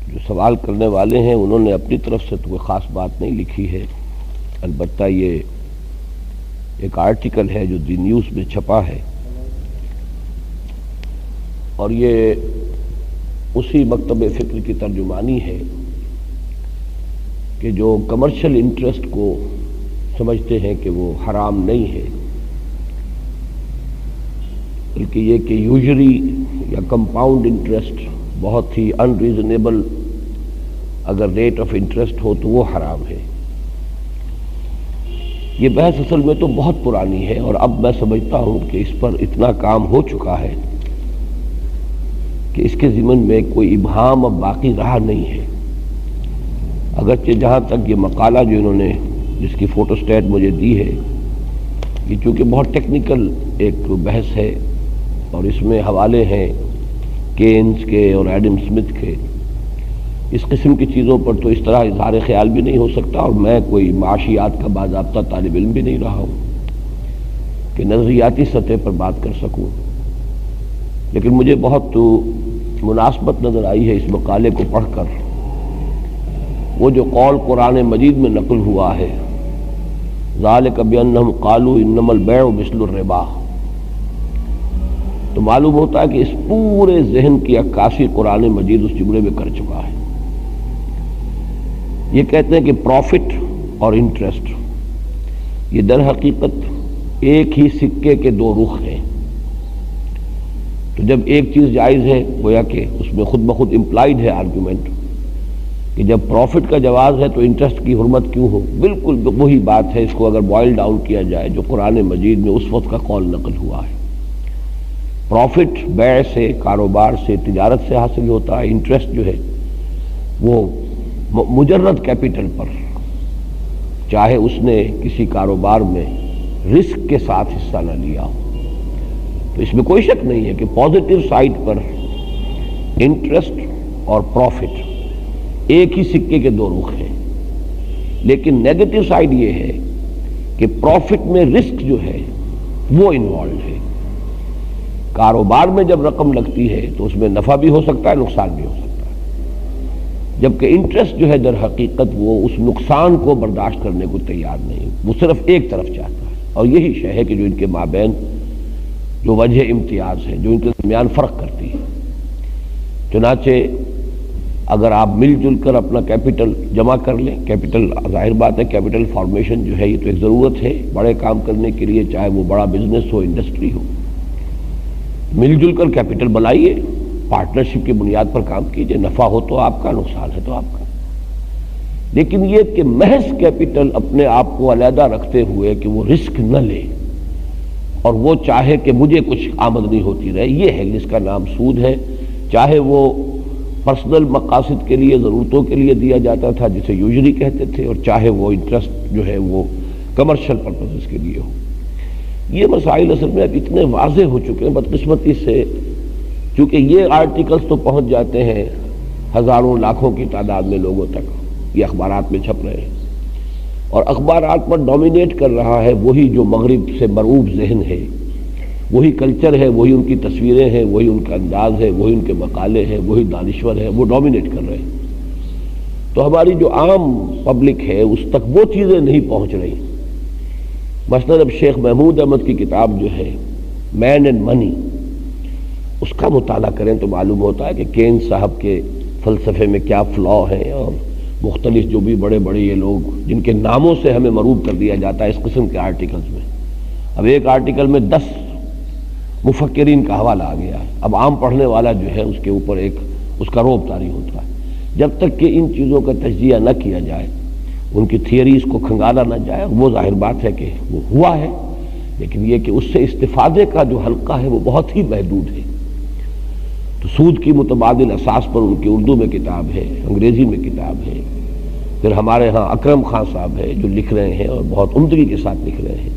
جو سوال کرنے والے ہیں انہوں نے اپنی طرف سے تو کوئی خاص بات نہیں لکھی ہے، البتہ یہ ایک آرٹیکل ہے جو دی نیوز میں چھپا ہے، اور یہ اسی مکتب فکر کی ترجمانی ہے کہ جو کمرشل انٹرسٹ کو سمجھتے ہیں کہ وہ حرام نہیں ہے، بلکہ یہ کہ یوزری یا کمپاؤنڈ انٹرسٹ بہت ہی ان ریزنیبل اگر ریٹ آف انٹرسٹ ہو تو وہ حرام ہے۔ یہ بحث اصل میں تو بہت پرانی ہے، اور اب میں سمجھتا ہوں کہ اس پر اتنا کام ہو چکا ہے کہ اس کے ضمن میں کوئی ابہام اب باقی رہا نہیں ہے۔ اگرچہ جہاں تک یہ مقالہ جو انہوں نے جس کی فوٹو سٹیٹ مجھے دی ہے، یہ چونکہ بہت ٹیکنیکل ایک بحث ہے اور اس میں حوالے ہیں کینز کے اور ایڈم سمتھ کے، اس قسم کی چیزوں پر تو اس طرح اظہار خیال بھی نہیں ہو سکتا، اور میں کوئی معاشیات کا باضابطہ طالب علم بھی نہیں رہا ہوں کہ نظریاتی سطح پر بات کر سکوں، لیکن مجھے بہت مناسبت نظر آئی ہے اس مقالے کو پڑھ کر وہ جو قول قرآن مجید میں نقل ہوا ہے، ذالک بأنہم قالوا انما البیع مثل الربا، تو معلوم ہوتا ہے کہ اس پورے ذہن کی عکاسی قرآن مجید اس جملے میں کر چکا ہے۔ یہ کہتے ہیں کہ پروفٹ اور انٹرسٹ یہ در حقیقت ایک ہی سکے کے دو رخ ہیں، تو جب ایک چیز جائز ہے گویا کہ اس میں خود بخود امپلائیڈ ہے آرگیومنٹ کہ جب پروفٹ کا جواز ہے تو انٹرسٹ کی حرمت کیوں ہو۔ بالکل وہی بات ہے، اس کو اگر بوائل ڈاؤن کیا جائے جو قرآن مجید میں اس وقت کا قول نقل ہوا ہے۔ پروفٹ بیع سے، کاروبار سے، تجارت سے حاصل ہوتا ہے، انٹرسٹ جو ہے وہ مجرد کیپٹل پر، چاہے اس نے کسی کاروبار میں رسک کے ساتھ حصہ نہ لیا ہو۔ تو اس میں کوئی شک نہیں ہے کہ پازیٹیو سائڈ پر انٹرسٹ اور پروفٹ ایک ہی سکے کے دو رخ ہیں، لیکن نیگیٹو سائڈ یہ ہے کہ پروفٹ میں رسک جو ہے وہ انوالوڈ ہے۔ کاروبار میں جب رقم لگتی ہے تو اس میں نفع بھی ہو سکتا ہے، نقصان بھی ہو سکتا ہے، جبکہ انٹرسٹ جو ہے در حقیقت وہ اس نقصان کو برداشت کرنے کو تیار نہیں، وہ صرف ایک طرف چاہتا ہے، اور یہی شے ہے کہ جو ان کے مابین جو وجہ امتیاز ہے، جو ان کے درمیان فرق کرتی ہے۔ چنانچہ اگر آپ مل جل کر اپنا کیپٹل جمع کر لیں، کیپٹل ظاہر بات ہے کیپٹل فارمیشن جو ہے یہ تو ایک ضرورت ہے بڑے کام کرنے کے لیے، چاہے وہ بڑا بزنس ہو، انڈسٹری ہو، مل جل کر کیپٹل بنائیے، پارٹنرشپ کی بنیاد پر کام کیجئے، نفع ہو تو آپ کا، نقصان ہے تو آپ کا۔ لیکن یہ کہ محض کیپٹل اپنے آپ کو علیحدہ رکھتے ہوئے کہ وہ رسک نہ لے اور وہ چاہے کہ مجھے کچھ آمدنی ہوتی رہے، یہ ہے جس کا نام سود ہے، چاہے وہ پرسنل مقاصد کے لیے، ضرورتوں کے لیے دیا جاتا تھا جسے یوزری کہتے تھے، اور چاہے وہ انٹرسٹ جو ہے وہ کمرشل پرپسز کے لیے ہو۔ یہ مسائل اصل میں اب اتنے واضح ہو چکے ہیں بدقسمتی سے، چونکہ یہ آرٹیکلز تو پہنچ جاتے ہیں ہزاروں لاکھوں کی تعداد میں لوگوں تک، یہ اخبارات میں چھپ رہے ہیں، اور اخبارات پر ڈومینیٹ کر رہا ہے وہی جو مغرب سے مرعوب ذہن ہے، وہی کلچر ہے، وہی ان کی تصویریں ہیں، وہی ان کا انداز ہے، وہی ان کے مقالے ہیں، وہی دانشور ہے، وہ ڈومینیٹ کر رہے ہیں۔ تو ہماری جو عام پبلک ہے اس تک وہ چیزیں نہیں پہنچ رہی۔ مثلاً اب شیخ محمود احمد کی کتاب جو ہے مین اینڈ منی، اس کا مطالعہ کریں تو معلوم ہوتا ہے کہ کینز صاحب کے فلسفے میں کیا فلا ہیں، اور مختلف جو بھی بڑے بڑے یہ لوگ جن کے ناموں سے ہمیں مرعوب کر دیا جاتا ہے اس قسم کے آرٹیکلز میں۔ اب ایک آرٹیکل میں 10 مفکرین کا حوالہ آ گیا ہے، اب عام پڑھنے والا جو ہے اس کے اوپر ایک اس کا رعب طاری ہوتا ہے۔ جب تک کہ ان چیزوں کا تجزیہ نہ کیا جائے، ان کی تھیوریز کو کھنگالا نہ جائے، وہ ظاہر بات ہے کہ وہ ہوا ہے، لیکن یہ کہ اس سے استفادے کا جو حلقہ ہے وہ بہت ہی محدود ہے۔ تو سود کی متبادل اساس پر ان کی اردو میں کتاب ہے، انگریزی میں کتاب ہے، پھر ہمارے ہاں اکرم خان صاحب ہے جو لکھ رہے ہیں اور بہت عمدگی کے ساتھ لکھ رہے ہیں،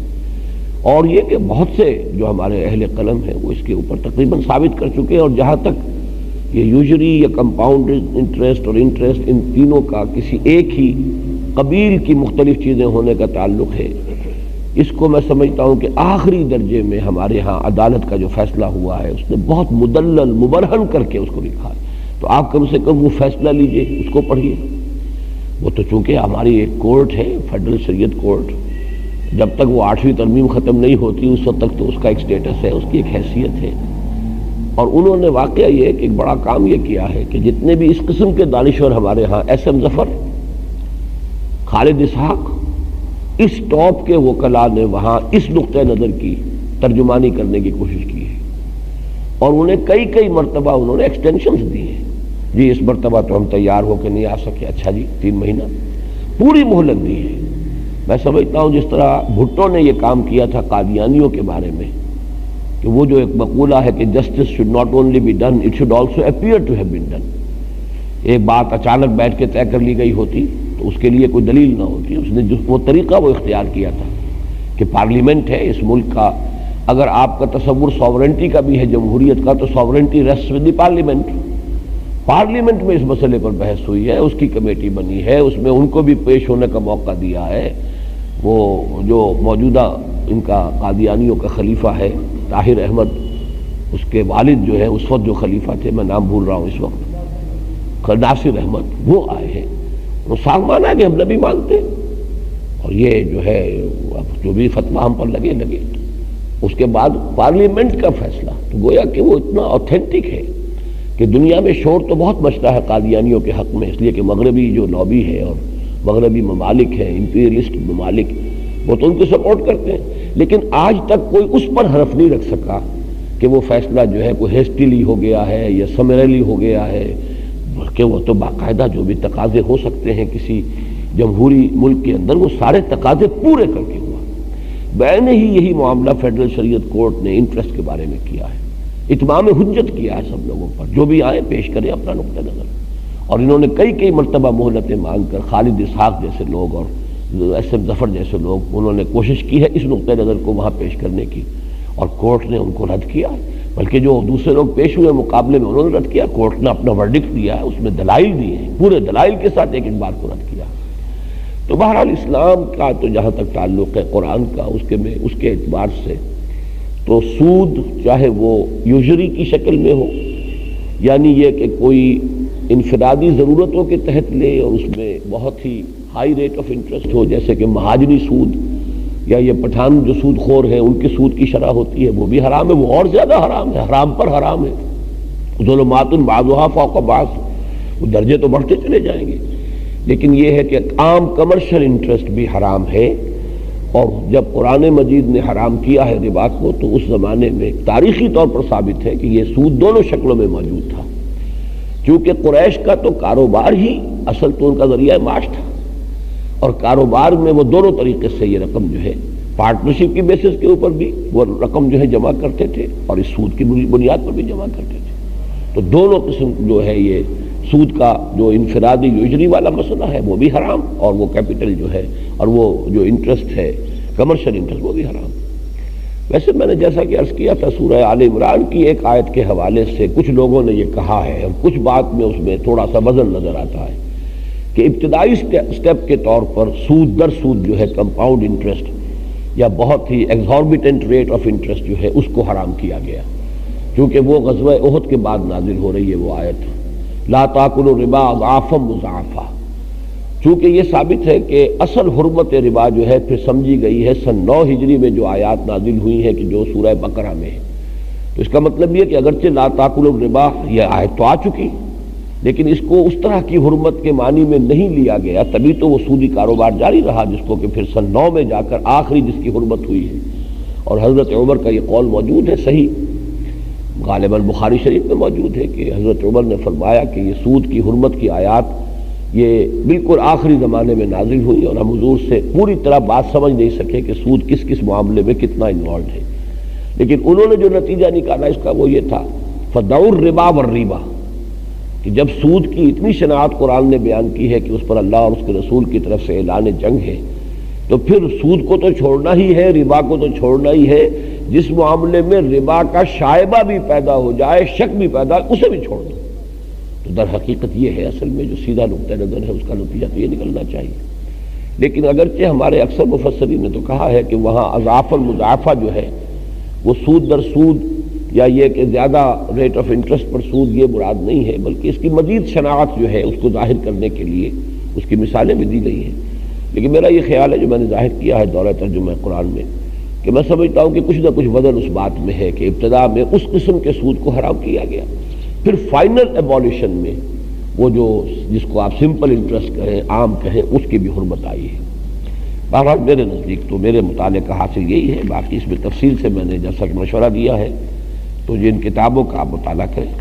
اور یہ کہ بہت سے جو ہمارے اہل قلم ہیں وہ اس کے اوپر تقریباً ثابت کر چکے ہیں۔ اور جہاں تک یہ یوزری یا کمپاؤنڈ انٹرسٹ اور انٹرسٹ ان تینوں کا کسی ایک ہی قبیل کی مختلف چیزیں ہونے کا تعلق ہے، اس کو میں سمجھتا ہوں کہ آخری درجے میں ہمارے ہاں عدالت کا جو فیصلہ ہوا ہے اس نے بہت مدلل مبرہن کر کے اس کو لکھا ہے۔ تو آپ کم سے کم وہ فیصلہ لیجئے، اس کو پڑھیے۔ وہ تو چونکہ ہماری ایک کورٹ ہے، فیڈرل شریعت کورٹ، جب تک وہ 8ویں ترمیم ختم نہیں ہوتی اس وقت تک تو اس کا ایک سٹیٹس ہے، اس کی ایک حیثیت ہے۔ اور انہوں نے واقعہ یہ کہ ایک بڑا کام یہ کیا ہے کہ جتنے بھی اس قسم کے دانشور ہمارے ہاں، ایس ایم ظفر، خالد اسحاق، اس ٹاپ کے وکلاء نے وہاں اس نقطۂ نظر کی ترجمانی کرنے کی کوشش کی ہے، اور انہیں کئی مرتبہ انہوں نے ایکسٹینشنز دی ہیں۔ جی اس مرتبہ تو ہم تیار ہو کے نہیں آ سکے، اچھا جی 3 مہینہ، پوری مہلت دی ہے۔ میں سمجھتا ہوں جس طرح بھٹو نے یہ کام کیا تھا قادیانیوں کے بارے میں، کہ وہ جو ایک مقولہ ہے کہ justice should not only be done it should also appear to have been done, ایک بات اچانک بیٹھ کے طے کر لی گئی ہوتی تو اس کے لیے کوئی دلیل نہ ہوتی۔ اس نے جو وہ طریقہ وہ اختیار کیا تھا کہ پارلیمنٹ ہے اس ملک کا، اگر آپ کا تصور ساورنٹی کا بھی ہے جمہوریت کا، تو sovereignty rest with the parliament. Parliament میں اس مسئلے پر بحث ہوئی ہے، اس کی کمیٹی بنی ہے، اس میں ان کو بھی پیش ہونے کا موقع دیا ہے۔ وہ جو موجودہ ان کا قادیانیوں کا خلیفہ ہے طاہر احمد، اس کے والد جو ہے اس وقت جو خلیفہ تھے، میں نام بھول رہا ہوں اس وقت، ناصر احمد، وہ آئے ہیں، وہ صاف مانا کہ ہم نبی مانتے، اور یہ جو ہے اب جو بھی فتویٰ ہم پر لگے۔ اس کے بعد پارلیمنٹ کا فیصلہ، تو گویا کہ وہ اتنا اوتھینٹک ہے کہ دنیا میں شور تو بہت مچتا ہے قادیانیوں کے حق میں، اس لیے کہ مغربی جو لابی ہے اور مغربی ممالک ہیں، امپیریلسٹ ممالک، وہ تو ان کو سپورٹ کرتے ہیں، لیکن آج تک کوئی اس پر حرف نہیں رکھ سکا کہ وہ فیصلہ جو ہے کوئی ہیسٹیلی ہو گیا ہے یا سمریلی ہو گیا ہے، بلکہ وہ تو باقاعدہ جو بھی تقاضے ہو سکتے ہیں کسی جمہوری ملک کے اندر، وہ سارے تقاضے پورے کر کے ہوا۔ بین ہی یہی معاملہ فیڈرل شریعت کورٹ نے انٹرسٹ کے بارے میں کیا ہے، اتمام حجت کیا ہے سب لوگوں پر، جو بھی آئے پیش کریں اپنا نقطہ نظر۔ اور انہوں نے کئی مرتبہ مہلتیں مانگ کر، خالد اسحاق جیسے لوگ اور ایس ایم ظفر جیسے لوگ، انہوں نے کوشش کی ہے اس نقطۂ نظر کو وہاں پیش کرنے کی، اور کورٹ نے ان کو رد کیا، بلکہ جو دوسرے لوگ پیش ہوئے مقابلے میں انہوں نے رد کیا۔ کورٹ نے اپنا ورڈکٹ دیا ہے، اس میں دلائل دیے ہیں، پورے دلائل کے ساتھ ایک بار کو رد کیا۔ تو بہرحال اسلام کا تو جہاں تک تعلق ہے قرآن کا، اس کے اعتبار سے تو سود چاہے وہ یوزری کی شکل میں ہو، یعنی یہ کہ کوئی انفرادی ضرورتوں کے تحت لے اور اس میں بہت ہی ہائی ریٹ آف انٹرسٹ ہو، جیسے کہ مہاجنی سود یا یہ پٹھان جو سود خور ہیں ان کی سود کی شرح ہوتی ہے، وہ بھی حرام ہے، وہ اور زیادہ حرام ہے، حرام پر حرام ہے۔ ظلمات بعضها فوق بعض، وہ درجے تو بڑھتے چلے جائیں گے، لیکن یہ ہے کہ عام کمرشل انٹرسٹ بھی حرام ہے۔ اور جب قرآن مجید نے حرام کیا ہے ربا کو، تو اس زمانے میں تاریخی طور پر ثابت ہے کہ یہ سود دونوں شکلوں میں موجود تھا، کیونکہ قریش کا تو کاروبار ہی اصل تو ان کا ذریعہ معاش تھا، اور کاروبار میں وہ دونوں طریقے سے یہ رقم جو ہے پارٹنرشپ کی بیسس کے اوپر بھی وہ رقم جو ہے جمع کرتے تھے، اور اس سود کی بنیاد پر بھی جمع کرتے تھے۔ تو دونوں قسم جو ہے یہ سود کا جو انفرادی یوزری والا مسئلہ ہے وہ بھی حرام، اور وہ کیپٹل جو ہے اور وہ جو انٹرسٹ ہے کمرشل انٹرسٹ وہ بھی حرام۔ ویسے میں نے جیسا کہ عرض کیا تھا، سورہ آل عمران کی ایک آیت کے حوالے سے کچھ لوگوں نے یہ کہا ہے، اور کچھ بات میں اس میں تھوڑا سا وزن نظر آتا ہے کہ ابتدائی سٹیپ کے طور پر سود در سود جو ہے کمپاؤنڈ انٹرسٹ یا بہت ہی ایگزاربیٹنٹ ریٹ آف انٹرسٹ جو ہے اس کو حرام کیا گیا، کیونکہ وہ غزوہ احد کے بعد نازل ہو رہی ہے وہ آیت لا تاکلوا الربا اضعافا مضاعفا، چونکہ یہ ثابت ہے کہ اصل حرمت ربا جو ہے پھر سمجھی گئی ہے سن 9 ہجری میں جو آیات نازل ہوئی ہیں کہ جو سورہ بقرہ میں ہے۔ تو اس کا مطلب یہ کہ اگرچہ لا تاکلوا الربا یہ آیت تو آ چکی، لیکن اس کو اس طرح کی حرمت کے معنی میں نہیں لیا گیا، تبھی تو وہ سودی کاروبار جاری رہا، جس کو کہ پھر سن 9 میں جا کر آخری جس کی حرمت ہوئی ہے۔ اور حضرت عمر کا یہ قول موجود ہے، صحیح غالباً بخاری شریف میں موجود ہے کہ حضرت عمر نے فرمایا کہ یہ سود کی حرمت کی آیات یہ بالکل آخری زمانے میں نازل ہوئی، اور ہم حضور سے پوری طرح بات سمجھ نہیں سکے کہ سود کس کس معاملے میں کتنا انوالوڈ ہے، لیکن انہوں نے جو نتیجہ نکالا اس کا وہ یہ تھا فدعوا الربا والریبا، کہ جب سود کی اتنی شناعت قرآن نے بیان کی ہے کہ اس پر اللہ اور اس کے رسول کی طرف سے اعلان جنگ ہے، تو پھر سود کو تو چھوڑنا ہی ہے، ربا کو تو چھوڑنا ہی ہے، جس معاملے میں ربا کا شائبہ بھی پیدا ہو جائے، شک بھی پیدا، اسے بھی چھوڑ دو۔ تو در حقیقت یہ ہے اصل میں جو سیدھا نقطہ نظر ہے، اس کا نتیجہ تو یہ نکلنا چاہیے۔ لیکن اگرچہ ہمارے اکثر مفسرین نے تو کہا ہے کہ وہاں اضعاف المضاعفہ جو ہے وہ سود در سود یا یہ کہ زیادہ ریٹ آف انٹرسٹ پر سود، یہ مراد نہیں ہے، بلکہ اس کی مزید شناخت جو ہے اس کو ظاہر کرنے کے لیے اس کی مثالیں بھی دی گئی ہیں۔ لیکن میرا یہ خیال ہے جو میں نے ظاہر کیا ہے دورہ ترجمہ قرآن میں، کہ میں سمجھتا ہوں کہ کچھ نہ کچھ وزن اس بات میں ہے کہ ابتدا میں اس قسم کے سود کو حرام کیا گیا، پھر فائنل ایبولیشن میں وہ جو جس کو آپ سمپل انٹرسٹ کہیں، عام کہیں، اس کی بھی حرمت آئی ہے۔ بہرحال میرے نزدیک تو میرے مطالعے کا حاصل یہی ہے، باقی اس میں تفصیل سے میں نے جیسا کہ مشورہ دیا ہے تو جن کتابوں کا آپ مطالعہ کریں۔